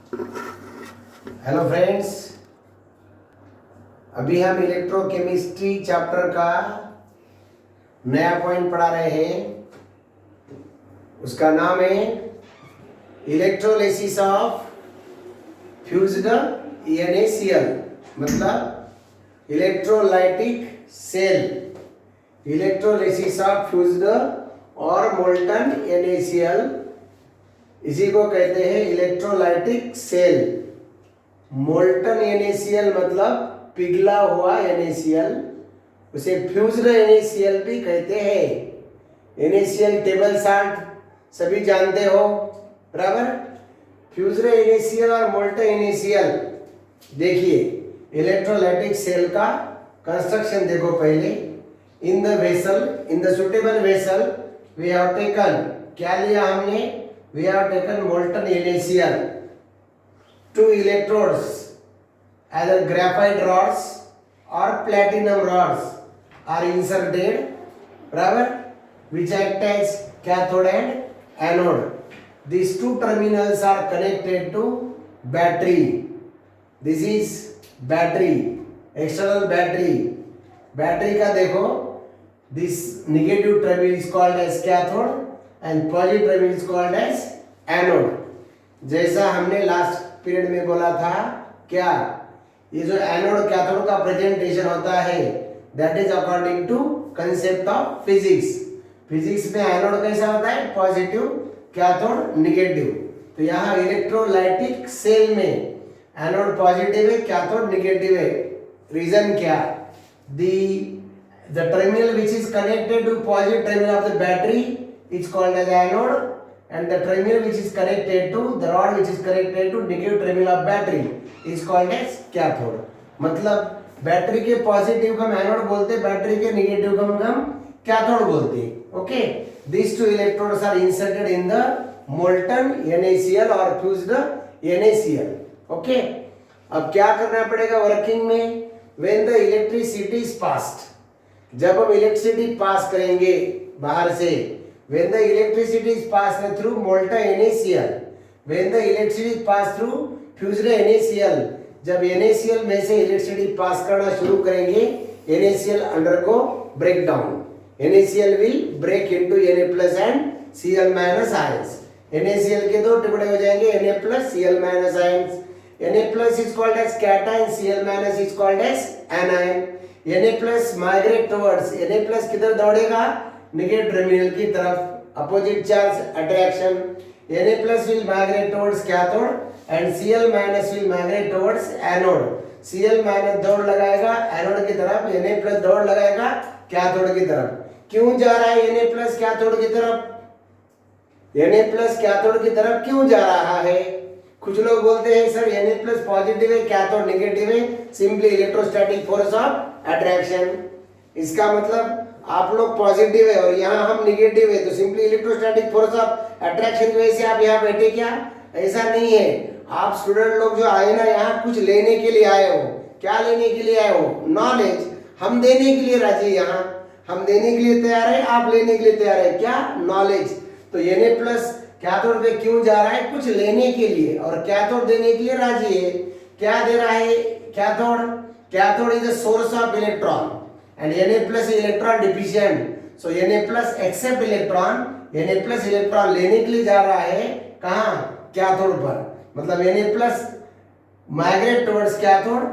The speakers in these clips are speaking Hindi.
हेलो फ्रेंड्स, अभी हम इलेक्ट्रोकेमिस्ट्री चैप्टर का नया पॉइंट पढ़ा रहे हैं। उसका नाम है इलेक्ट्रोलिसिस ऑफ फ्यूज्ड NaCl, मतलब electrolytic cell. Electrolysis of fused और मोल्टन NaCl, इसी को कहते हैं इलेक्ट्रोलाइटिक सेल। मोल्टन NaCl मतलब पिघला हुआ NaCl, उसे फ्यूज्ड NaCl भी कहते हैं। NaCl टेबल साल्ट सभी जानते हो, बराबर। फ्यूज्ड NaCl और मोल्टन NaCl, देखिए इलेक्ट्रोलाइटिक सेल का कंस्ट्रक्शन देखो पहले। In the vessel, in the suitable vessel we have taken, क्या लिया हमने? We have taken molten NaCl। Two electrodes, either graphite rods or platinum rods, are inserted, barabar, which act as cathode and anode. These two terminals are connected to battery. This is battery, external battery. Battery का देखो, this negative terminal is called as cathode and positive terminal is called as anode. जैसा हमने लास्ट पीरियड में बोला था, क्या ये जो एनोड कैथोड का प्रेजेंटेशन होता है, that is according to concept of physics. Physics में एनोड कैसा होता है? Positive, cathode negative. तो यहाँ इलेक्ट्रोलाइटिक सेल में एनोड पॉजिटिव है, कैथोड नेगेटिव है। रीजन क्या? The terminal which is connected to positive terminal of the battery is called as anode, and the terminal which is connected to the rod which is connected to negative terminal of battery is called as cathode। मतलब बैटरी के पॉजिटिव को हम एनोड बोलते हैं, बैटरी के नेगेटिव को हम कैथोड बोलते हैं। Okay, these two electrodes are inserted in the molten NaCl or fused NaCl। Okay, अब क्या करना पड़ेगा वर्किंग में? when the electricity is passed, जब हम इलेक्ट्रिसिटी पास करेंगे बाहर से, when the electricity is passed through molten NaCl, when the electricity is passed through fused NaCl, जब NaCl में से इलेक्ट्रिसिटी पास करना शुरू करेंगे, NaCl undergo breakdown। NaCl will break into Na plus and Cl minus ions। NaCl के दो टुकड़े हो जाएंगे, Na plus Cl minus ions। Na plus is called as cation, Cl minus is called as anion। Na plus migrate towards, Na plus किधर दौड़ेगा? नेगेटिव टर्मिनल की तरफ, opposite charge attraction. Na plus will migrate towards cathode and Cl minus will migrate towards anode। Cl minus दौड़ लगाएगा एनोड की तरफ, Na plus दौड़ लगाएगा कैथोड की तरफ। क्यों जा रहा है Na plus कैथोड की तरफ? Na plus कैथोड की तरफ क्यों जा रहा है? कुछ लोग बोलते हैं सर Na plus पॉजिटिव है, कैथोड नेगेटिव है, simply electrostatic force of attraction. इसका मतलब आप लोग पॉजिटिव है और यहाँ हम नेगेटिव है, तो simply electrostatic force of attraction की वजह से आप यहाँ बैठे क्या? ऐसा नहीं है। आप स्टूडेंट लोग जो आए ना यहाँ, कुछ लेने के लिए आए हो। क्या लेने के लिए आए हो? नॉलेज। हम देने के लिए राजी, यहाँ हम देने के लिए तैयार है, आप लेने के लिए तैयार है। क्या? नॉलेज। तो Na प्लस कैथोड पे क्यों जा रहा है? कुछ लेने के लिए, और कैथोड देने के लिए राजी है। क्या दे रहा है cathode? Cathode is the source of electron and Na plus is electron deficient, so Na plus accept electron, Na plus electron लेने के लिए जा रहा है कहाँ? कैथोड पर। मतलब Na plus migrate towards cathode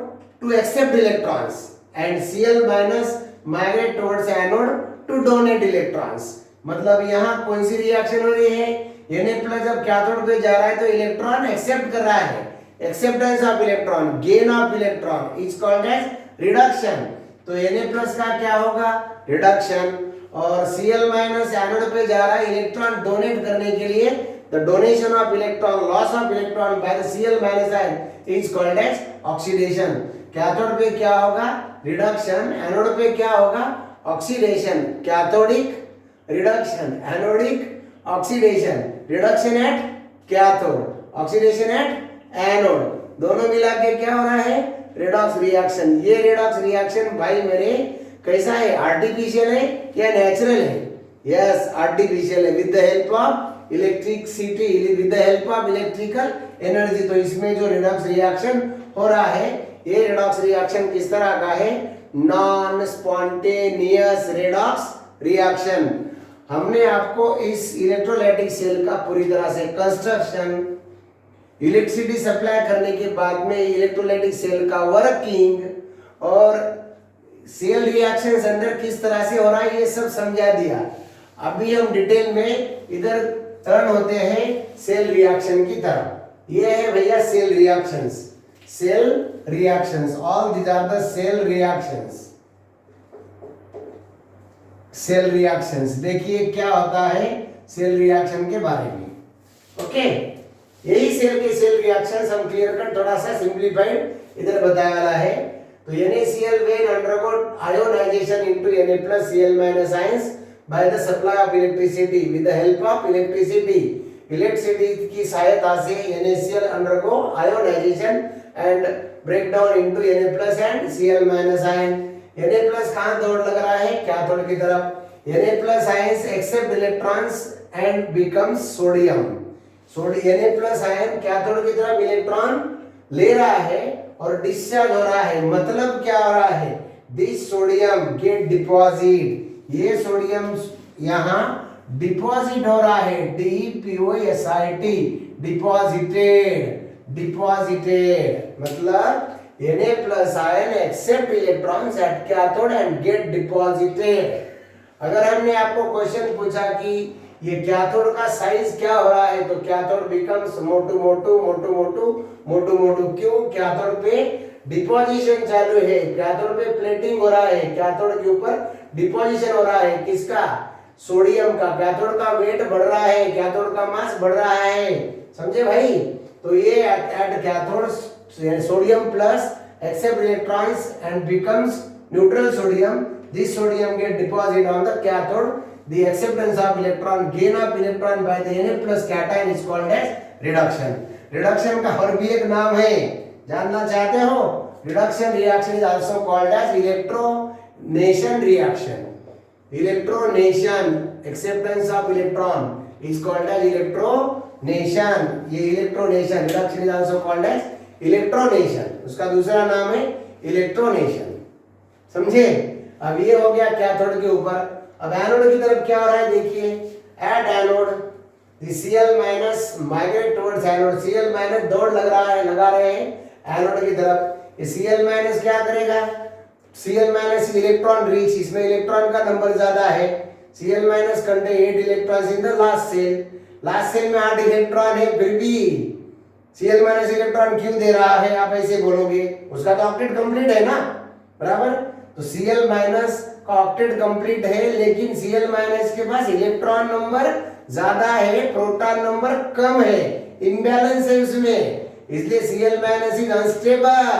to accept electrons and Cl minus migrate towards anode to donate electrons। मतलब यहाँ कौन सी रिएक्शन हो रही है? Na plus जब कैथोड पे जा रहा है तो इलेक्ट्रॉन एक्सेप्ट कर रहा है, acceptance of electron, gain of electron is called as reduction. तो Na प्लस का क्या होगा? रिडक्शन। और Cl माइनस एनोड पे जा रहा है इलेक्ट्रॉन डोनेट करने के लिए, the donation of electron, loss of electron by the Cl minus ion is called as oxidation. Cathode पे क्या होगा? रिडक्शन। एनोड पे क्या होगा? Oxidation. Cathodic reduction, anodic oxidation. Reduction at cathode, oxidation at anode, दोनों मिला के क्या हो रहा है? Redox reaction. ये रेडॉक्स रिएक्शन भाई मेरे कैसा है? आर्टिफिशियल है या नेचुरल है? यस, आर्टिफिशियल है, with the help of electricity with the help of electrical energy. तो इसमें जो रिडॉक्स रिएक्शन हो रहा है, ये रिडॉक्स रिएक्शन किस तरह का है? Non spontaneous redox reaction. हमने आपको इस इलेक्ट्रोलाइटिक सेल का पूरी तरह से कंस्ट्रक्शन, इलेक्ट्रिसिटी सप्लाई करने के बाद में इलेक्ट्रोलाइटिक सेल का वर्किंग और सेल रिएक्शंस अंदर किस तरह से हो रहा है, ये सब समझा दिया। अभी हम डिटेल में इधर टर्न होते हैं सेल रिएक्शन की तरफ। ये है भैया cell reactions, cell reactions, all these are the cell reactions. Cell reactions देखिए क्या होता है सेल रिएक्शन के बारे में। ओके, यही सेल के सेल रिएक्शंस हम क्लियर कर थोड़ा सा सिंप्लीफाइड इधर बताया वाला है। तो NaCl when undergo ionization into Na plus Cl minus ions by the supply of electricity with the help of electricity, electricity की सहायता से NaCl undergo ionization and break down into Na plus and Cl minus ion। Na plus कहाँ दौड़ लग रहा है? कैथोड की तरफ। Na plus ions accept electrons and becomes sodium। Na plus ion cathode की तरफ इलेक्ट्रॉन ले रहा है और डिस्चार्ज हो रहा है। मतलब क्या हो रहा है? दिस सोडियम गेट डिपॉजिट, ये सोडियम यहाँ डिपॉजिट हो रहा है, DPOSIT, डिपॉजिटेड। डिपॉजिटेड मतलब Na plus ion accept electrons at cathode and get deposited। अगर हमने आपको क्वेश्चन पूछा कि ये कैथोड का साइज क्या हो रहा है, तो कैथोड बिकम्स मोटू मोटू मोटू मोटू मोटू मोटू। क्यों? कैथोड पे डिपोजिशन चालू है, कैथोड पे प्लेटिंग हो रहा है, कैथोड के ऊपर डिपोजिशन हो रहा है। किसका? सोडियम का। कैथोड का वेट बढ़ रहा है, कैथोड का मास बढ़ रहा है। समझे भाई? तो ये eight cathode sodium plus accept electrons and becomes neutral sodium। This sodium get deposited on the cathode। The acceptance of electron, gain of electron by the Na plus cation is called as reduction। reduction का और भी एक नाम है, जानना चाहते हो? reduction reaction is also called as electronation reaction। electronation, acceptance of electron is called as electronation। ये electronation, reduction is also called as इलेक्ट्रोनेशन, उसका दूसरा नाम है इलेक्ट्रोनेशन। समझे? अब ये हो गया कैथोड के ऊपर। अब एनोड की तरफ क्या हो रहा है देखिए। At anode the Cl minus migrate towards anode. Cl minus दौड़ लगा रहे हैं एनोड की तरफ। ये Cl माइनस क्या करेगा? Cl माइनस इलेक्ट्रॉन रीच, इसमें इलेक्ट्रॉन का नंबर ज्यादा है। Cl minus contain 8 electrons in the last shell. Last shell में 8 इलेक्ट्रॉन है, फिर भी Cl माइनस इलेक्ट्रॉन क्यों दे रहा है? आप ऐसे बोलोगे, उसका तो ऑक्टेट कंप्लीट है ना, बराबर। तो Cl माइनस का ऑक्टेट कंप्लीट है, लेकिन Cl माइनस के पास इलेक्ट्रॉन नंबर ज्यादा है, प्रोटॉन नंबर कम है, इम्बैलेंस है उसमें, इसलिए Cl minus is unstable.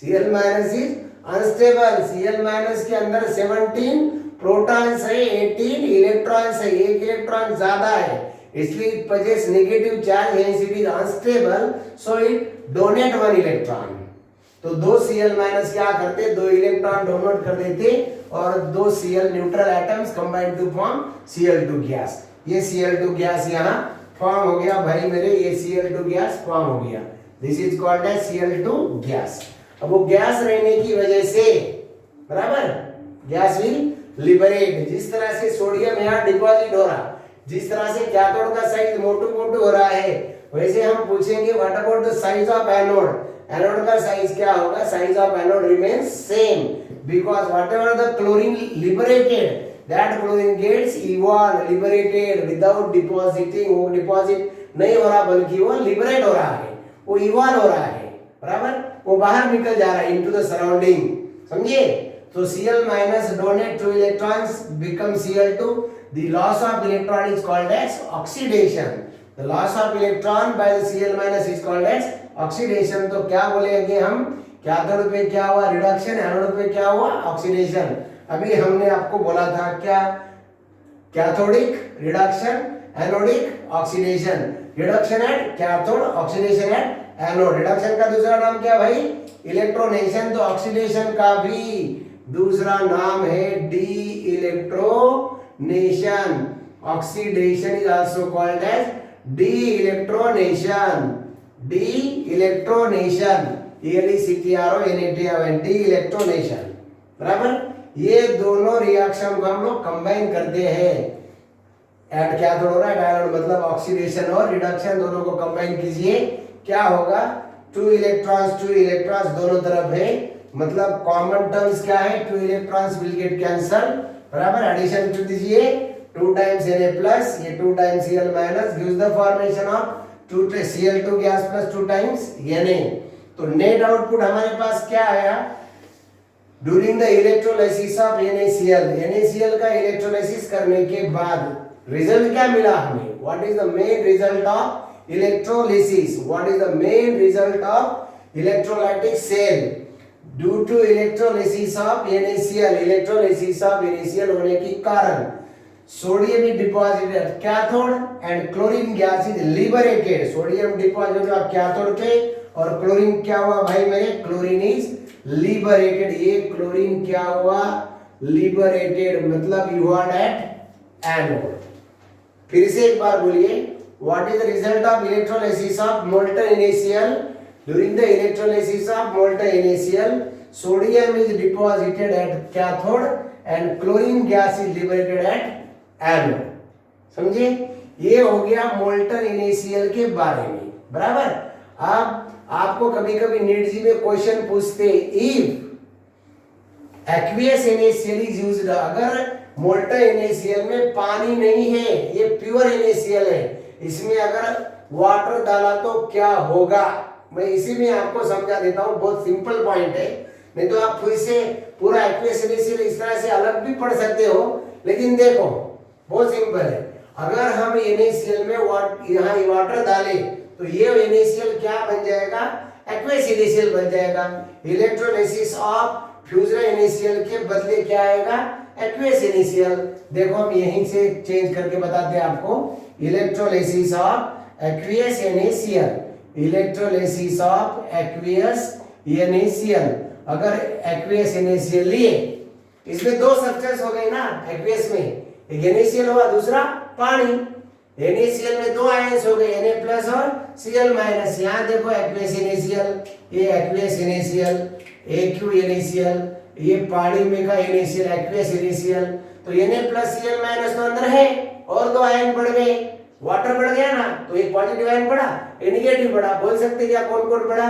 Cl minus is unstable. Cl minus के अंदर 17 प्रोटॉन्स है, 18 इलेक्ट्रॉन्स है, एक इलेक्ट्रॉन ज्यादा है, इसलिए it possesses negative charge, hence it is unstable, so it donate 1 electron। तो दो Cl माइनस क्या करते? 2 इलेक्ट्रॉन डोनेट कर देते और 2 Cl neutral atoms combine to form Cl2 gas. ये Cl2 गैस यहाँ फॉर्म हो गया भाई मेरे, ये Cl2 गैस फॉर्म हो गया। This is called as Cl2 gas. अब वो गैस रहने की वजह से, बराबर, गैस विल लिबरेट। जिस तरह से सोडियम यहाँ डिपॉजिट हो रहा, जिस तरह से कैथोड का साइज मोटू मोटू हो रहा है, वैसे हम पूछेंगे what about the size of anode. Anode का साइज क्या होगा? Size of anode remains same, because whatever the chlorine liberated, that chlorine gets evolve liberated without depositing. वो डिपॉजिट नहीं हो रहा, बल्कि वो लिबरेट हो रहा है, वो इवॉल्व हो रहा है, बराबर, वो बाहर निकल जा रहा है इनटू द सराउंडिंग। समझे? तो Cl minus donate 2 electrons become Cl2। The loss of electron is called as oxidation। The loss of electron by the Cl minus is called as oxidation। तो क्या बोलेंगे हम? कैथोड पे क्या हुआ? रिडक्शन। एनोड पे क्या हुआ? ऑक्सीडेशन। अभी हमने आपको बोला था क्या? Cathodic reduction, anodic oxidation. Reduction at cathode, oxidation at anode. Reduction का दूसरा नाम क्या भाई? इलेक्ट्रोनेशन। तो ऑक्सीडेशन का भी दूसरा नाम है D इलेक्ट्रोनेशन। Oxidation is also called as de-electronation. De-electronation. E-L-E-C-T-R-O-N-A-T-I-O-N. De-electronation. बराबर? ये दोनों रिएक्शन को हम लोग कंबाइन करते हैं. एड कैथोड हो रहा है, डायोड मतलब ऑक्सीडेशन और रिडक्शन दोनों को कंबाइन कीजिए. क्या होगा? टू इलेक्ट्रॉन्स दोनों तरफ है, मतलब कॉमन टर्म्स क्या है? Two electrons will get cancel. बराबर? एडिशन टू दीजिए 2 times Na plus, ये 2 times Cl minus gives the formation of 2 Cl2 gas plus 2 times Na. तो नेट आउटपुट हमारे पास क्या आया? During the electrolysis of NaCl का इलेक्ट्रोलाइसिस करने के बाद रिजल्ट क्या मिला हमें? What is the main result of electrolysis? What is the main result of electrolytic cell? Due to electrolysis of NaCl होने के कारण sodium is deposited at cathode and chlorine gas is liberated. Sodium deposit हुआ कैथोड पे और क्लोरीन क्या हुआ भाई मेरे? Chlorine is liberated. ये क्लोरीन क्या हुआ? लिबरेटेड, मतलब यू आर एट एनोड. फिर से एक बार बोलिए, what is the result of electrolysis of molten NaCl? During the electrolysis of molten NaCl, sodium is deposited at cathode and chlorine gas is liberated at anode. समझे? ये हो गया मोल्टन NaCl के बारे में. बराबर? अब आपको कभी कभी नीट जी में क्वेश्चन पूछते, if aqueous NaCl is used, अगर मोल्टन NaCl में पानी नहीं है, ये प्योर NaCl है, इसमें अगर वाटर डाला तो क्या होगा? मैं इसी में आपको समझा देता हूं, बहुत सिंपल पॉइंट है. नहीं तो आप फिर से पूरा एक्वियस NaCl इस तरह से अलग भी पढ़ सकते हो, लेकिन देखो बहुत सिंपल है. अगर हम NaCl में यहाँ वाटर डाले तो ये NaCl क्या बन जाएगा? एक्वियस NaCl बन जाएगा. इलेक्ट्रोलाइसिस ऑफ फ्यूजन NaCl के बदले क्या आएगा? Aqueous NaCl. देखो हम यहीं से चेंज करके बताते हैं आपको. Electrolysis of aqueous NaCl, electrolysis of aqueous NaCl. अगर एक्वियस NaCl लिए, इसमें दो सब्सटेंस हो गए ना एक्वियस में, एक NaCl हुआ, दूसरा पानी. NaCl में दो आयंस हो गए, Na प्लस और Cl माइनस. यहाँ देखो एक्वियस NaCl, ये एक्वियस NaCl, Aq NaCl, ये पानी में का NaCl, एक्वियस NaCl. तो Na प्लस Cl माइनस तो अंदर है और दो आयन बढ़ गए, वाटर बढ़ गया ना, तो एक पॉजिटिव आयन बढ़ा, एक नेगेटिव बढ़ा. बोल सकते क्या कौन कौन बढ़ा?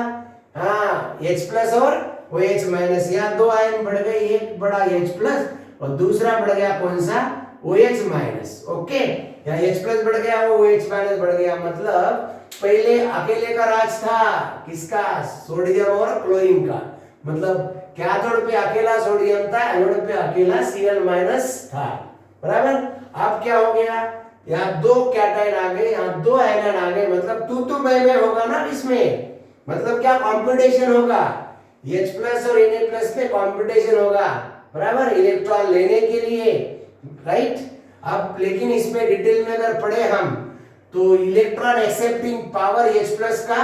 हाँ, H प्लस और OH माइनस. यहाँ दो आयन बढ़ गए, एक बढ़ा H प्लस और दूसरा बढ़ गया कौन सा? OH minus. ओके, यहाँ H प्लस बढ़ गया, वो OH माइनस बढ़ गया. मतलब पहले अकेले का राज था, किसका? सोडियम और क्लोरीन का. मतलब कैथोड पे अकेला सोडियम था, एनोड पे अकेला Cl माइनस था. बराबर? अब क्या हो गया? यहाँ दो कैटायन आ गए, यहाँ दो आयन आ गए, मतलब तू मैं होगा ना इसमें. मतलब क्या? कंपटीशन होगा. H प्लस और Na प्लस में कंपटीशन होगा. बराबर? इलेक्ट्रॉन लेने के लिए, राइट? अब लेकिन इसमें डिटेल में अगर पढ़े हम तो electron accepting power H plus का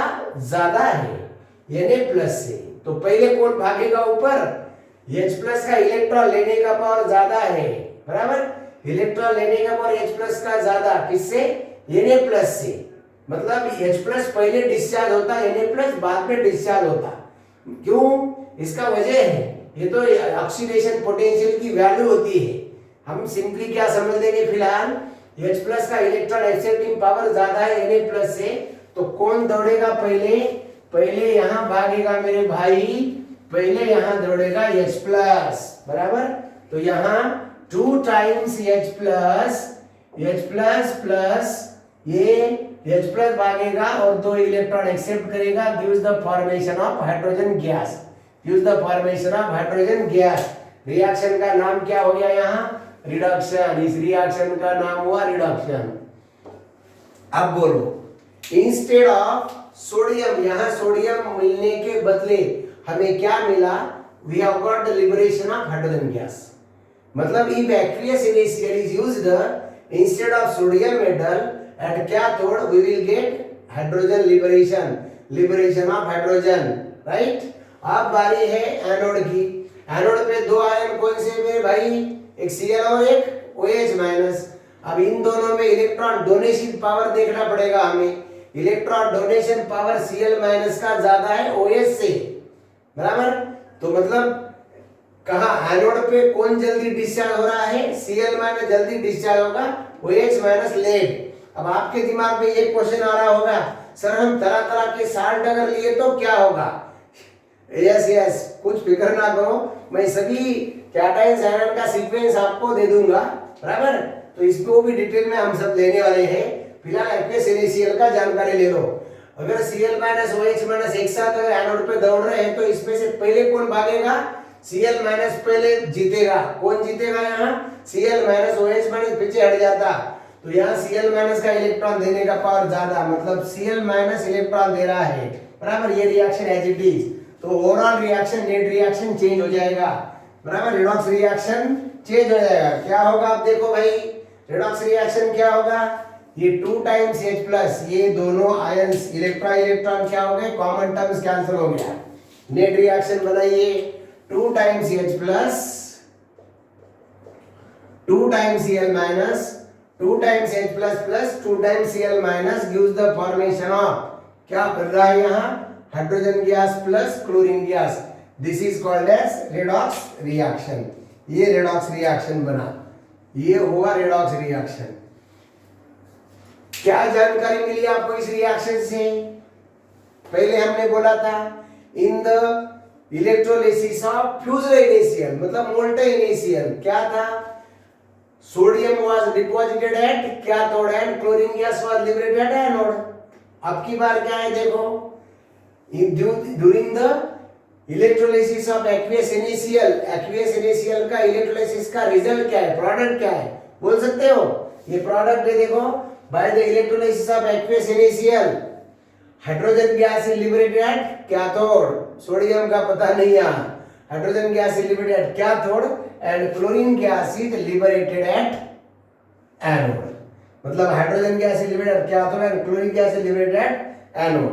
ज्यादा है Na प्लस से. तो पहले कौन भागेगा ऊपर? H प्लस का इलेक्ट्रॉन लेने का पावर ज्यादा है. बराबर? इलेक्ट्रॉन लेने का पावर H प्लस का ज्यादा, किससे? Na प्लस से. मतलब H प्लस पहले डिस्चार्ज होता, Na प्लस बाद में डिस्चार्ज होता. क्यों? इसका वजह है, ये तो ऑक्सीडेशन पोटेंशियल की वैल्यू होती है. हम सिंपली क्या समझ लेंगे फिलहाल, H प्लस का इलेक्ट्रॉन एक्सेप्टिंग पावर ज्यादा है Na प्लस से, तो कौन दौड़ेगा पहले? पहले यहाँ भागेगा मेरे भाई, पहले यहाँ दौड़ेगा H प्लस. बराबर? तो यहाँ 2 टाइम्स H प्लस प्लस ये H प्लस भागेगा और दो इलेक्ट्रॉन एक्सेप्ट करेगा, gives the formation of hydrogen gas. Gives the formation of hydrogen gas. Reaction का नाम क्या हो गया यहाँ? रिडक्शन. इस रिएक्शन का नाम हुआ रिडक्शन. अब बोलो, इंस्टेड ऑफ सोडियम, यहाँ सोडियम मिलने के बदले हमें क्या मिला? We have got the liberation of hydrogen gas. मतलब if aqueous NaCl is used instead of sodium metal at cathode, we will get hydrogen liberation of hydrogen, right? अब बारी है एनोड की. एनोड पे दो आयन कौन से मेरे भाई? एक Cl और एक OH माइनस. अब इन दोनों में इलेक्ट्रॉन डोनेशन पावर देखना पड़ेगा हमें। Electron donation power Cl minus का ज्यादा है OH से, बराबर। तो मतलब कहा एनोड पे कौन जल्दी डिस्चार्ज हो रहा है, Cl माइनस जल्दी डिस्चार्ज होगा OH माइनस लेट। अब आपके दिमाग में एक क्वेश्चन आ रहा होगा, सर हम तरह तरह के साल्ट अगर लिए तो क्या होगा। यस, कुछ फिक्र ना करो, मैं सभी कैटायन आयन का सीक्वेंस आपको दे दूंगा, बराबर। तो इसको भी डिटेल में हम सब लेने वाले हैं। फिलहाल एक्वियस NaCl का जानकारी ले लो। अगर Cl माइनस OH माइनस एक साथ अगर एनोड पे दौड़ रहे हैं तो इसमें से पहले कौन भागेगा, Cl माइनस पहले जीतेगा। कौन जीतेगा यहाँ, Cl माइनस OH माइनस पीछे हट जाता। तो यहाँ Cl माइनस का इलेक्ट्रॉन देने का पावर ज्यादा, मतलब Cl माइनस इलेक्ट्रॉन दे रहा है, बराबर। ये रिएक्शन एज इट इज। तो overall reaction net reaction change हो जाएगा, बराबर। रेडॉक्स रिएक्शन चेंज हो जाएगा। क्या होगा आप देखो भाई, रेडॉक्स रिएक्शन क्या होगा, ये 2 टाइम्स H प्लस, ये दोनों आयंस इलेक्ट्रॉन इलेक्ट्रॉन क्या हो गए, कॉमन टर्म्स कैंसिल हो गया। नेट रिएक्शन बनाइए, 2 times H plus 2 times Cl minus 2 times H plus plus 2 times Cl minus gives the formation of, क्या कर रहा है यहाँ, hydrogen gas plus chlorine gas. This is called as redox reaction. ये रेडॉक्स रिएक्शन बना, ये हुआ रेडॉक्स रिएक्शन। क्या जानकारी मिली आपको इस रिएक्शन से, पहले हमने बोला था in the electrolysis of fused NaCl मतलब मोल्टेन NaCl क्या था, sodium was deposited at cathode and chlorine gas was liberated at anode. अब की बार क्या है देखो, during the electrolysis of aqueous NaCl का इलेक्ट्रोलिसिस का रिजल्ट क्या है, प्रोडक्ट क्या है, बोल सकते हो। ये प्रोडक्ट है देखो, by the electrolysis of aqueous NaCl hydrogen gas is liberated at cathode, sodium का पता नहीं यहाँ, hydrogen gas is liberated at cathode and chlorine gas is liberated at anode. मतलब hydrogen gas is liberated at cathode and chlorine gas is liberated at anode,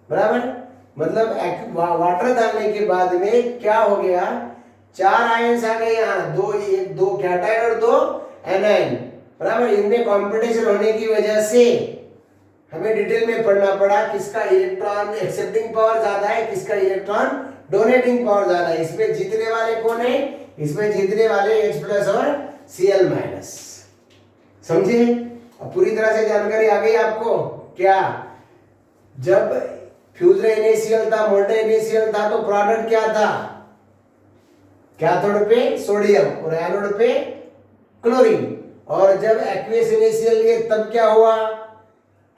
बराबर। मतलब वाटर डालने के बाद में क्या हो गया, 4 आयंस आ गए यहाँ, दो कैटायन और 2 एनायन, बराबर। इनमें कंपटीशन होने की वजह से हमें डिटेल में पढ़ना पड़ा किसका इलेक्ट्रॉन एक्सेप्टिंग पावर ज्यादा है, किसका इलेक्ट्रॉन डोनेटिंग पावर ज्यादा है। इसमें जीतने वाले कौन है, इसमें जीतने वाले H प्लस और Cl माइनस, समझे। अब पूरी तरह से जानकारी आ गई आपको। क्या, जब फ्यूज्ड NaCl था, मोल्टेन NaCl था, तो प्रोडक्ट क्या था, कैथोड पे सोडियम और एनोड पे क्लोरीन। और जब एक्वियस NaCl लिए तब क्या हुआ,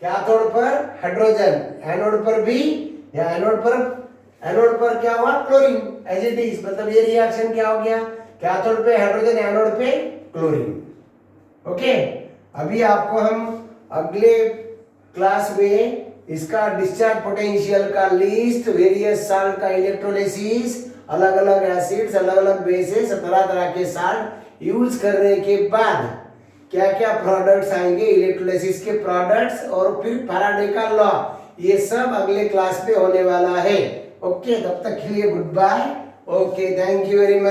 कैथोड पर हाइड्रोजन, एनोड पर भी, या एनोड पर क्या हुआ, क्लोरीन एज इट इज। मतलब ये रिएक्शन क्या हो गया, कैथोड पे हाइड्रोजन, एनोड पे क्लोरीन। ओके, अभी आपको हम अगले क्लास में इसका डिस्चार्ज पोटेंशियल का लिस्ट, वेरियस साल्ट का इलेक्ट्रोलिसिस, अलग अलग एसिड्स, अलग अलग बेसिस, तरह तरह के साल्ट यूज करने के बाद क्या क्या प्रोडक्ट्स आएंगे, इलेक्ट्रोलिसिस के प्रोडक्ट्स, और फिर फैराडे का लॉ, ये सब अगले क्लास पे होने वाला है। ओके, तब तक के लिए good bye. Okay, thank you very much.